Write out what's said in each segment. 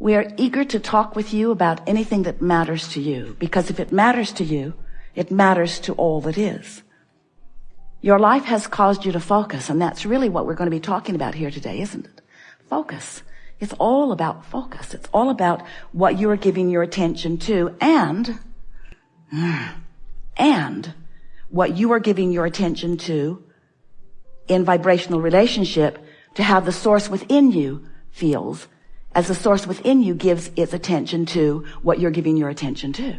We are eager to talk with you about anything that matters to you, because if it matters to you, it matters to all that is. Your life has caused you to focus, and that's really what we're going to be talking about here today, isn't it? Focus. It's all about focus. It's all about what you are giving your attention to, and what you are giving your attention to in vibrational relationship to how the source within you feels as the source within you gives its attention to what you're giving your attention to.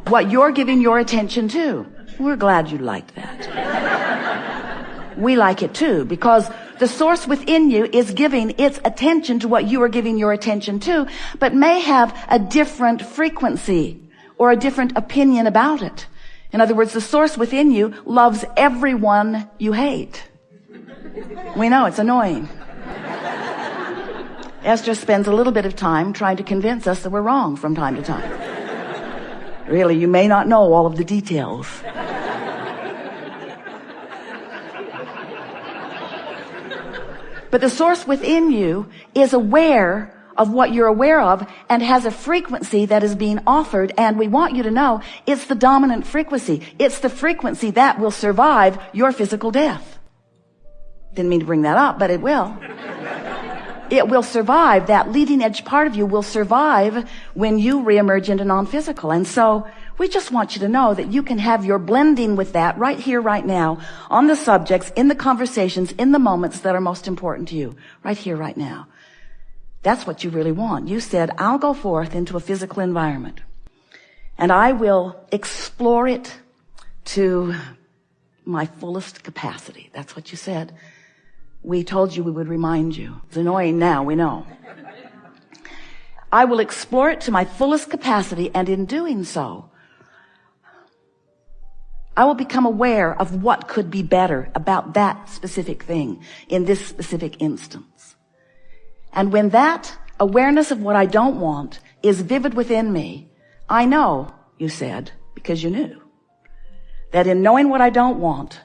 What you're giving your attention to. We're glad you liked that. We like it too, because the source within you is giving its attention to what you are giving your attention to, but may have a different frequency or a different opinion about it. In other words, the source within you loves everyone you hate. We know it's annoying. Esther spends a little bit of time trying to convince us that we're wrong from time to time. Really, you may not know all of the details. But the source within you is aware of what you're aware of and has a frequency that is being offered, and we want you to know it's the dominant frequency. It's the frequency that will survive your physical death. Didn't mean to bring that up, but it will. It will survive. That leading edge part of you will survive when you reemerge into non-physical. And so we just want you to know that you can have your blending with that right here, right now, on the subjects, in the conversations, in the moments that are most important to you, right here, right now. That's what you really want. You said, I'll go forth into a physical environment and I will explore it to my fullest capacity. That's what you said. We told you we would remind you. It's annoying now, we know. I will explore it to my fullest capacity, and in doing so, I will become aware of what could be better about that specific thing in this specific instance. And when that awareness of what I don't want is vivid within me, I know, you said, because you knew, that in knowing what I don't want,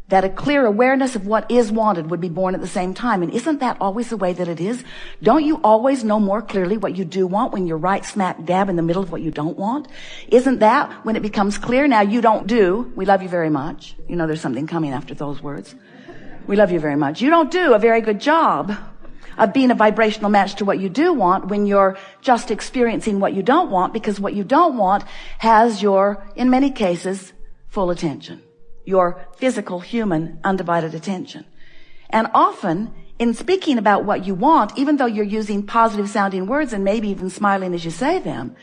that a clear awareness of what is wanted would be born at the same time. And isn't that always the way that it is? Don't you always know more clearly what you do want when you're right smack dab in the middle of what you don't want? Isn't that when it becomes clear? Now you don't do, we love you very much. You know there's something coming after those words. We love you very much. You don't do a very good job of being a vibrational match to what you do want when you're just experiencing what you don't want, because what you don't want has your, in many cases, full attention. Your physical, human, undivided attention. And often, in speaking about what you want, even though you're using positive sounding words and maybe even smiling as you say them,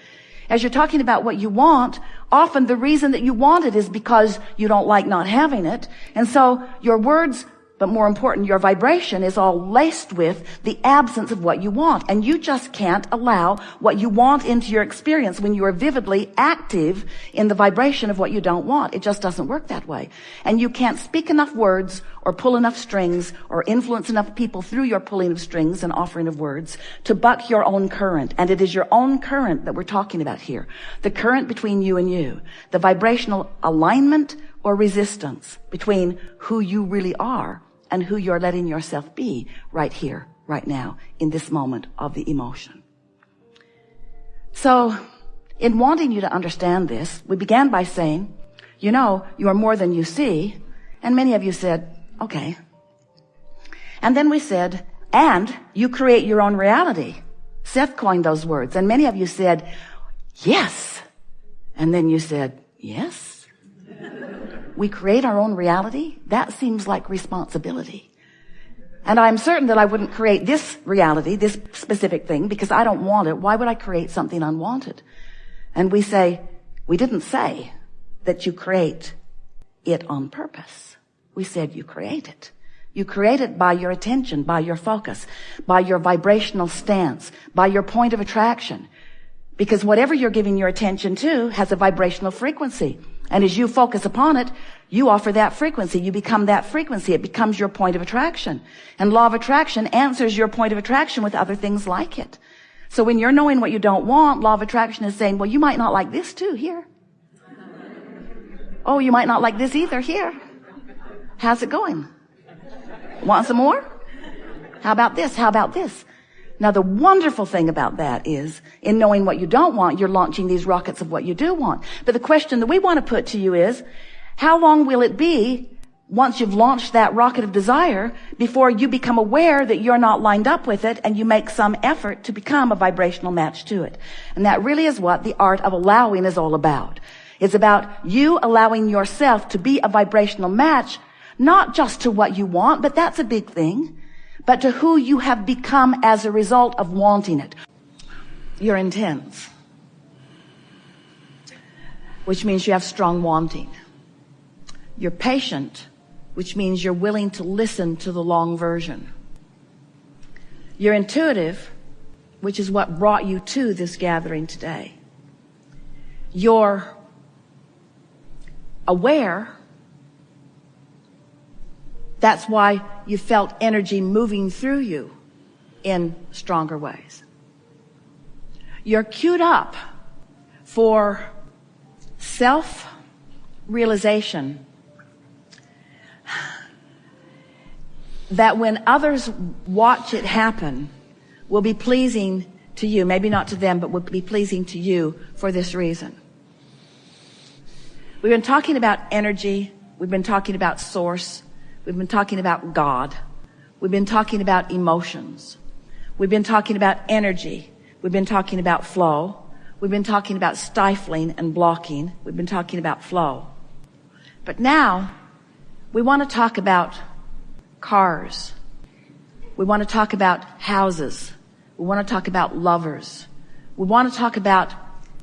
as you're talking about what you want, often the reason that you want it is because you don't like not having it. And so your words, but more important, your vibration is all laced with the absence of what you want. And you just can't allow what you want into your experience when you are vividly active in the vibration of what you don't want. It just doesn't work that way. And you can't speak enough words or pull enough strings or influence enough people through your pulling of strings and offering of words to buck your own current. And it is your own current that we're talking about here. The current between you and you. The vibrational alignment or resistance between who you really are and who you're letting yourself be right here, right now, in this moment of the emotion. So, in wanting you to understand this, we began by saying, you know, you are more than you see, and many of you said, okay. And then we said, and you create your own reality. Seth coined those words, and many of you said, yes. And then you said, yes. We create our own reality? That seems like responsibility. And I'm certain that I wouldn't create this reality, this specific thing, because I don't want it. Why would I create something unwanted? And we say, we didn't say that you create it on purpose. We said you create it. You create it by your attention, by your focus, by your vibrational stance, by your point of attraction. Because whatever you're giving your attention to has a vibrational frequency. And as you focus upon it, you offer that frequency. You become that frequency. It becomes your point of attraction. And law of attraction answers your point of attraction with other things like it. So when you're knowing what you don't want, law of attraction is saying, well, you might not like this too, here. Oh, you might not like this either, here. How's it going? Want some more? How about this? How about this? Now, the wonderful thing about that is, in knowing what you don't want, you're launching these rockets of what you do want. But the question that we want to put to you is, how long will it be once you've launched that rocket of desire before you become aware that you're not lined up with it and you make some effort to become a vibrational match to it? And that really is what the art of allowing is all about. It's about you allowing yourself to be a vibrational match, not just to what you want, but that's a big thing, but to who you have become as a result of wanting it. You're intense, which means you have strong wanting. You're patient, which means you're willing to listen to the long version. You're intuitive, which is what brought you to this gathering today. You're aware. That's why you felt energy moving through you in stronger ways. You're queued up for self-realization that when others watch it happen will be pleasing to you, maybe not to them, but will be pleasing to you for this reason. We've been talking about energy. We've been talking about source. We've been talking about God. We've been talking about emotions. We've been talking about energy. We've been talking about flow. We've been talking about stifling and blocking. We've been talking about flow. But now we want to talk about cars. We want to talk about houses. We want to talk about lovers. We want to talk about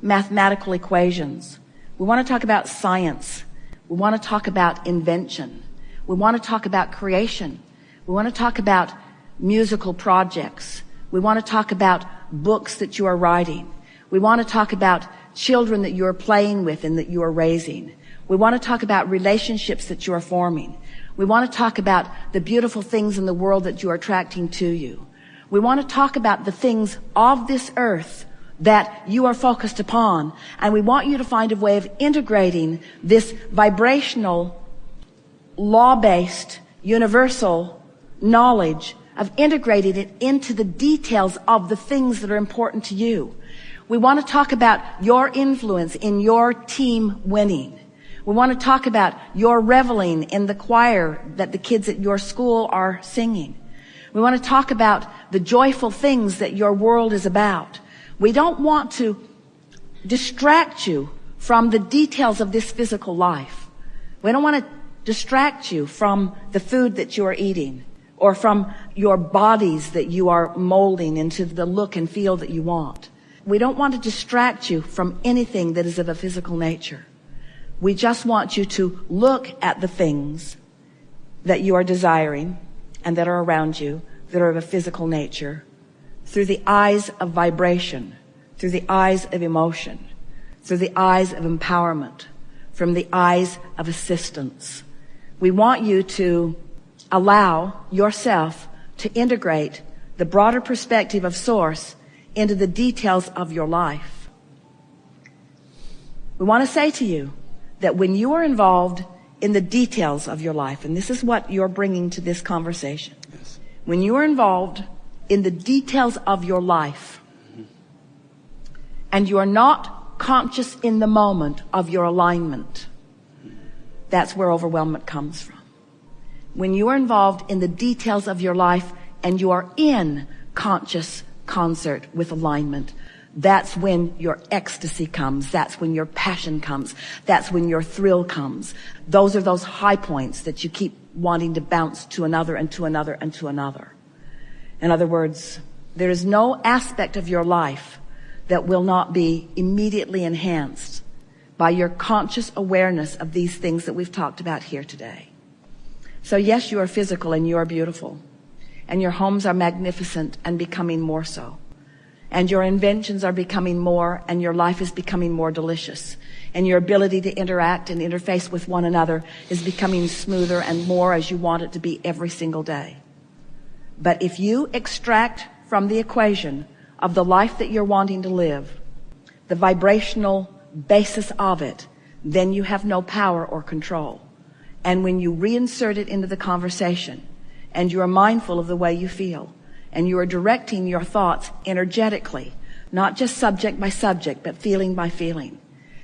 mathematical equations. We want to talk about science. We want to talk about invention. We want to talk about creation. We want to talk about musical projects. We want to talk about books that you are writing. We want to talk about children that you are playing with and that you are raising. We want to talk about relationships that you are forming. We want to talk about the beautiful things in the world that you are attracting to you. We want to talk about the things of this earth that you are focused upon. And we want you to find a way of integrating this vibrational, law-based, universal knowledge, of integrating it into the details of the things that are important to you. We want to talk about your influence in your team winning. We want to talk about your reveling in the choir that the kids at your school are singing. We want to talk about the joyful things that your world is about. We don't want to distract you from the details of this physical life. We don't want to distract you from the food that you are eating or from your bodies that you are molding into the look and feel that you want. We don't want to distract you from anything that is of a physical nature. We just want you to look at the things that you are desiring and that are around you that are of a physical nature through the eyes of vibration, through the eyes of emotion, through the eyes of empowerment, from the eyes of assistance. We want you to allow yourself to integrate the broader perspective of Source into the details of your life. We want to say to you that when you are involved in the details of your life, and this is what you're bringing to this conversation, yes. When you are involved in the details of your life, and you are not conscious in the moment of your alignment, that's where overwhelmment comes from. When you are involved in the details of your life and you are in conscious concert with alignment, that's when your ecstasy comes. That's when your passion comes. That's when your thrill comes. Those are those high points that you keep wanting to bounce to another and to another and to another. In other words, there is no aspect of your life that will not be immediately enhanced by your conscious awareness of these things that we've talked about here today. So yes, you are physical and you are beautiful. And your homes are magnificent and becoming more so. And your inventions are becoming more, and your life is becoming more delicious. And your ability to interact and interface with one another is becoming smoother and more as you want it to be every single day. But if you extract from the equation of the life that you're wanting to live the vibrational basis of it, then you have no power or control. And when you reinsert it into the conversation, and you are mindful of the way you feel, and you are directing your thoughts energetically, not just subject by subject, but feeling by feeling.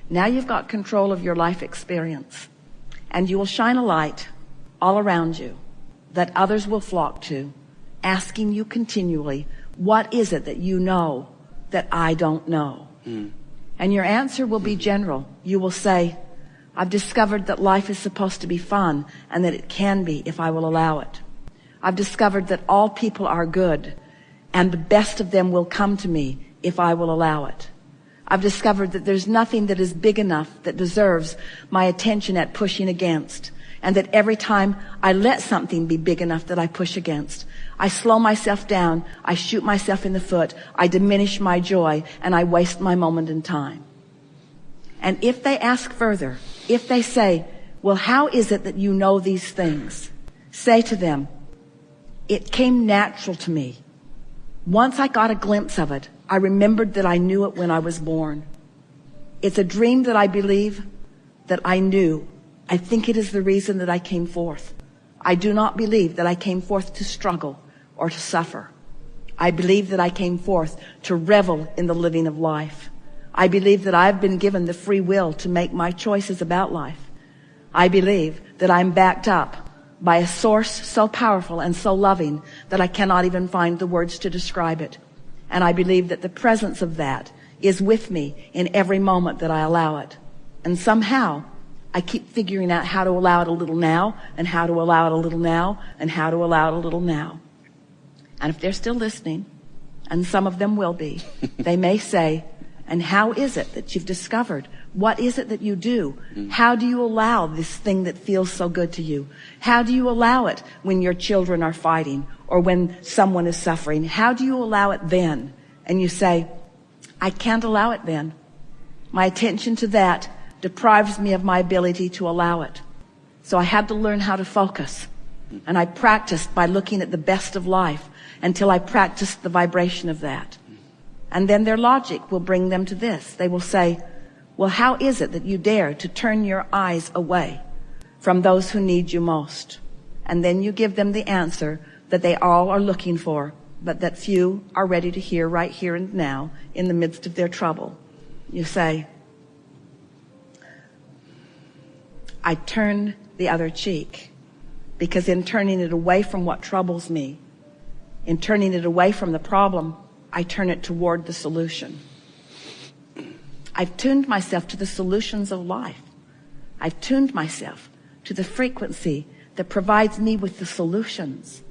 Now you've got control of your life experience, and you will shine a light all around you that others will flock to, asking you continually, what is it that you know that I don't know? And your answer will be general. You will say, I've discovered that life is supposed to be fun, and that it can be if I will allow it. I've discovered that all people are good, and the best of them will come to me if I will allow it. I've discovered that there's nothing that is big enough that deserves my attention at pushing against, and that every time I let something be big enough that I push against, I slow myself down, I shoot myself in the foot, I diminish my joy, and I waste my moment in time. And if they ask further, if they say, well, how is it that you know these things? Say to them, it came natural to me. Once I got a glimpse of it, I remembered that I knew it when I was born. It's a dream that I believe that I knew. I think it is the reason that I came forth. I do not believe that I came forth to struggle or to suffer. I believe that I came forth to revel in the living of life. I believe that I've been given the free will to make my choices about life. I believe that I'm backed up by a source so powerful and so loving that I cannot even find the words to describe it. And I believe that the presence of that is with me in every moment that I allow it. And somehow I keep figuring out how to allow it a little now, and how to allow it a little now, and how to allow it a little now. And if they're still listening, and some of them will be, they may say, and how is it that you've discovered? What is it that you do? How do you allow this thing that feels so good to you? How do you allow it when your children are fighting or when someone is suffering? How do you allow it then? And you say, I can't allow it then. My attention to that deprives me of my ability to allow it. So I had to learn how to focus. And I practiced by looking at the best of life until I practiced the vibration of that. And then their logic will bring them to this. They will say, well, how is it that you dare to turn your eyes away from those who need you most? And then you give them the answer that they all are looking for, but that few are ready to hear right here and now in the midst of their trouble. You say, I turn the other cheek, because in turning it away from what troubles me, in turning it away from the problem, I turn it toward the solution. I've tuned myself to the solutions of life. I've tuned myself to the frequency that provides me with the solutions.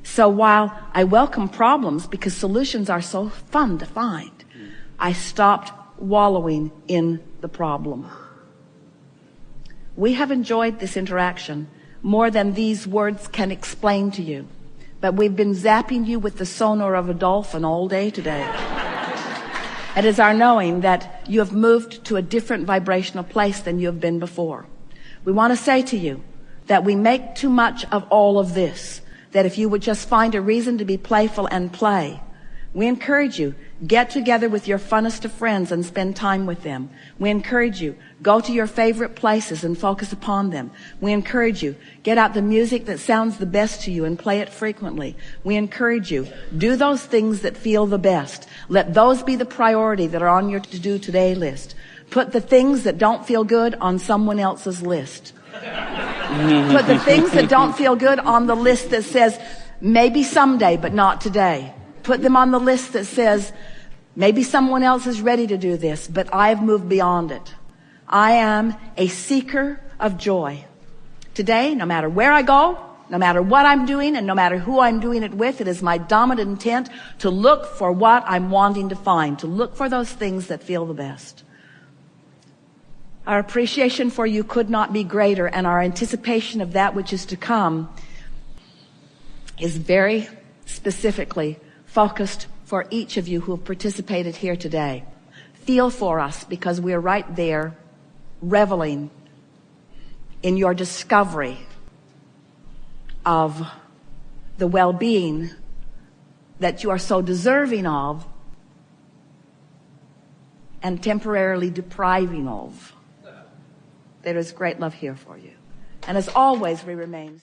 So while I welcome problems because solutions are so fun to find, I stopped wallowing in the problem. We have enjoyed this interaction more than these words can explain to you. But we've been zapping you with the sonar of a dolphin all day today. It is our knowing that you have moved to a different vibrational place than you have been before. We want to say to you that we make too much of all of this, that if you would just find a reason to be playful and play, we encourage you, get together with your funnest of friends and spend time with them. We encourage you, go to your favorite places and focus upon them. We encourage you, get out the music that sounds the best to you and play it frequently. We encourage you, do those things that feel the best. Let those be the priority that are on your to-do today list. Put the things that don't feel good on someone else's list. Put the things that don't feel good on the list that says, maybe someday, but not today. Put them on the list that says, maybe someone else is ready to do this, but I've moved beyond it. I am a seeker of joy. Today, no matter where I go, no matter what I'm doing, and no matter who I'm doing it with, it is my dominant intent to look for what I'm wanting to find, to look for those things that feel the best. Our appreciation for you could not be greater, and our anticipation of that which is to come is very specifically focused for each of you who have participated here today. Feel for us, because we're right there reveling in your discovery of the well-being that you are so deserving of and temporarily depriving of. There is great love here for you. And as always, we remain